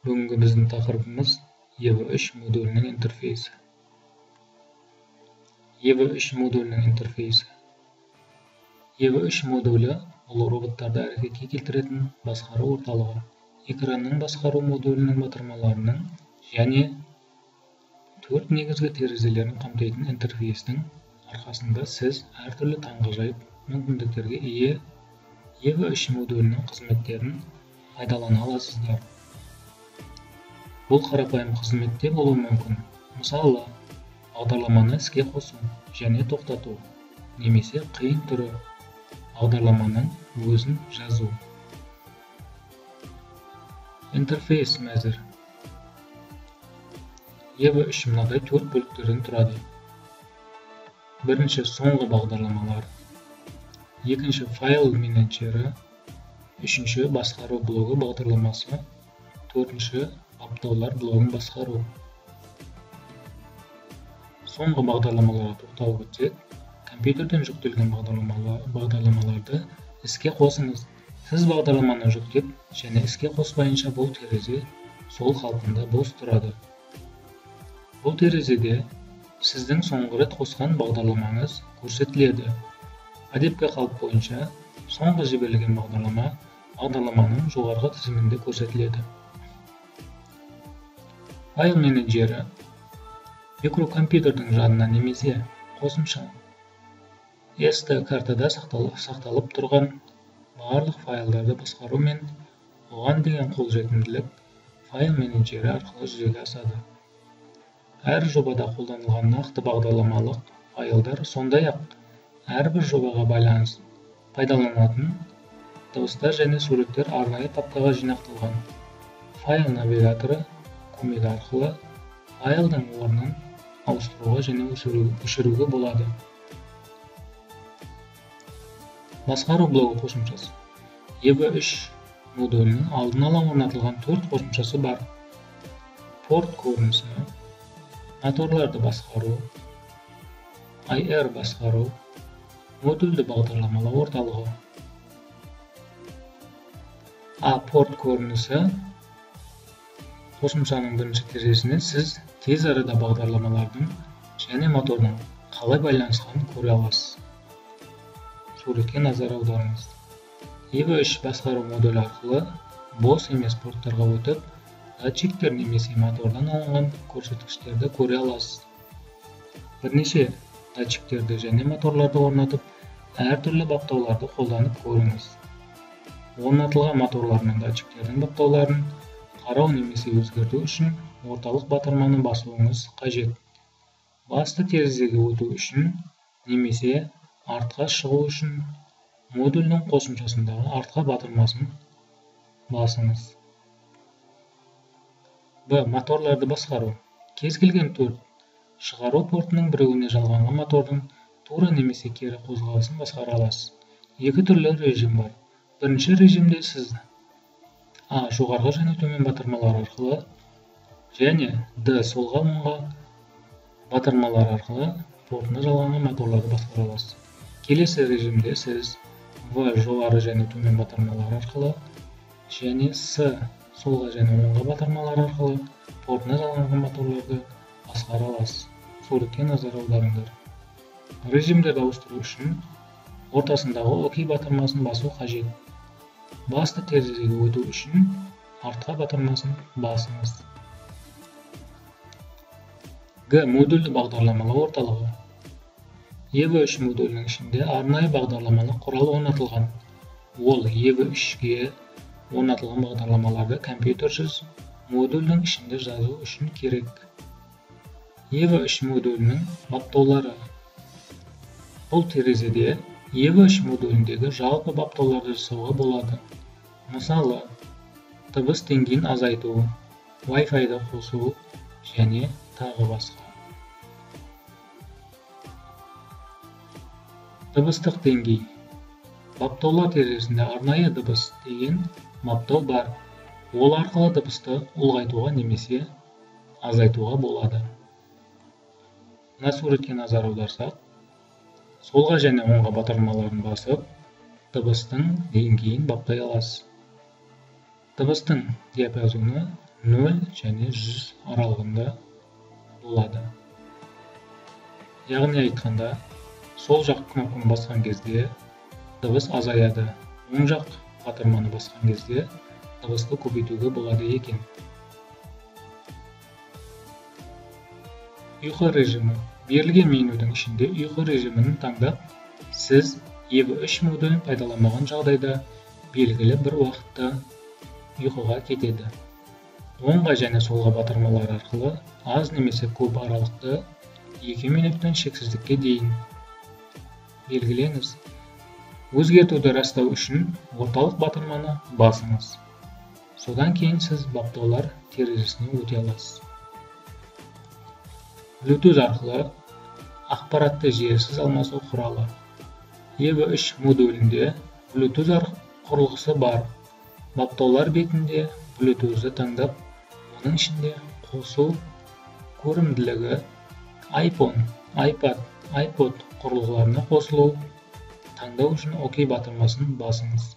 Бүгінгі біздің тақырыбымыз EV3 модулінің интерфейсі. EV3 модулінің интерфейсі. EV3 модулі бұл роботтарды әрекетке келтіретін басқару орталығы. Экранның басқару модулінің батырмаларының және 4 негізгі терезелерін қамтитын интерфейстің арқасында сіз әртүрлі таңғажайып мүмкіндіктерге ие EV3 модулінің қызметтерін пайдалана аласыздар. Бұл қарапайым қызметте болуы мүмкін. Мысалы, бағдарламаны іске қосу және тоқтату, немесе қиын түрі бағдарламаның өзін жазу. Интерфейс мәзір. EV3 мынадай 4 бөліктерден тұрады. Бірінші соңғы бағдарламалар, екінші файл менеджері, үшінші басқару блогы бағдарламасы, төртінші баптаулар блогын басқару. Соңғы бағдарламаларға тоқталып өтсек, компьютерден жүктелген бағдарламаларды іске қосыңыз. Сіз бағдарламаны жүктеп және іске қоспайынша бұл терезе сол қалпында бос тұрады. Бұл терезеде сіздің соңғы рет қосқан бағдарламаңыз көрсетіледі. Әдепкі қалып бойынша соңғы жіберілген бағдарламаның жоғарғы тізімінде көрсетіледі. Файл менеджері микрокомпьютердің жадына немесе қосымша SD картада сақталып тұрған барлық файлдарды басқару мен оған деген қолжетімділік файл менеджері арқылы жүзеге асады. Әр жобада қолданылған нақты бағдарламалық файлдар, сондай-ақ әрбір жобаға пайдаланатын дыбыстар және суреттер арнайы папкаға жинақталған. Файл навигаторы көмегі арқылы файлдың орнын ауыстыруға және өшіруге болады. Басқару блогы қосымшасы. EV3 модулінің алдын ала орнатылған 4 қосымшасы бар. Порт көрінісі, моторларды басқару, IR басқару, модульді бағдарламалау орталығы. Порт көрінісі қосымшаның бірінші терезесіне сіз тез арада бағдарламалардың және мотордың қалай байланысқанын көре аласыз. Суретке назар аударыңыз. EV3 басқару модулі арқылы бос емес порттарға өтіп, датчиктер немесе мотордан алынған көрсеткіштерді көре аласыз. Бірнеше датчиктерді және моторларды орнатып, әртүрлі баптауларды қолданып көріңіз. Орнатылған моторлар мен датчиктердің баптауларын қарау немесе өзгерту үшін орталық батырманы басуыңыз қажет. Басты терезеге өту үшін немесе артқа шығу үшін модульдің қосымшасындағы артқа батырмасын басыңыз. Моторларды басқару. Кез келген төрт шығару портының біреуіне жалғанған мотордың тура немесе кері қозғалысын басқара аласыз. Екі түрлі режим бар. Бірінші режимде сіз жоғарғы және төмен батырмалар арқылы және солға оңға батырмалар арқылы портына жалғанған моторларды басқара аласыз. Келесі режимде сіз жоғары және төмен батырмалар арқылы және солға және оңға батырмалар арқылы портына жалғанған моторларды басқара аласыз. Суретке назар аударыңдар. Режимдерді ауыстыру үшін ортасындағы ОК батырмасын басу қажет. Басты терезеге өту үшін артқа батырмасын басыңыз. Модульді бағдарламалау орталығы. EV3 модулінің ішінде арнайы бағдарламалық құрал орнатылған. Ол EV3-ге орнатылған бағдарламаларды компьютерсіз модульдің ішінде жазу үшін керек. EV3 модулінің баптаулары. Бұл терезеде EV3 модуліндегі жалпы баптауларды жасауға болады. Мысалы, дыбыс деңгейін азайту, Wi-Fi-ді қосу және тағы басқа. Дыбыстық деңгей. Баптаулар терезесінде арнайы дыбыс деген баптау бар. Ол арқылы дыбысты ұлғайтуға немесе азайтуға болады. Мына суретке назар аударсақ, солға және оңға батырмаларын басып, дыбыстың деңгейін баптай аласыз. Дыбыстың диапазоны 0 және 100 аралығында болады. Яғни айтқанда, сол жақ кнопканы басқан кезде дыбыс азаяды, оң жақ батырманы басқан кезде дыбысты көбейтуге болады екен. Ұйқы режимі. Берілген менюдің ішінде ұйқы режимін таңдап, сіз EV3 модулін пайдаланбаған жағдайда белгілі бір уақытта ұйқыға кетеді. Оңға және солға батырмалар арқылы аз немесе көп аралықты 2 минуттан шексіздікке дейін белгілеңіз. Өзгертуді растау үшін орталық батырманы басыңыз. Содан кейін сіз баптаулар терезесіне өте аласыз. Bluetooth арқылы ақпаратты жиесіз алмасу құралы. EV3 модулінде Bluetooth құрылғысы бар. Баптаулар бетінде Bluetooth'ы таңдап, оның ішінде қосу көрімділігі iPhone, iPad, iPod құрылғыларына қосылу таңдау үшін OK батырмасын басыңыз.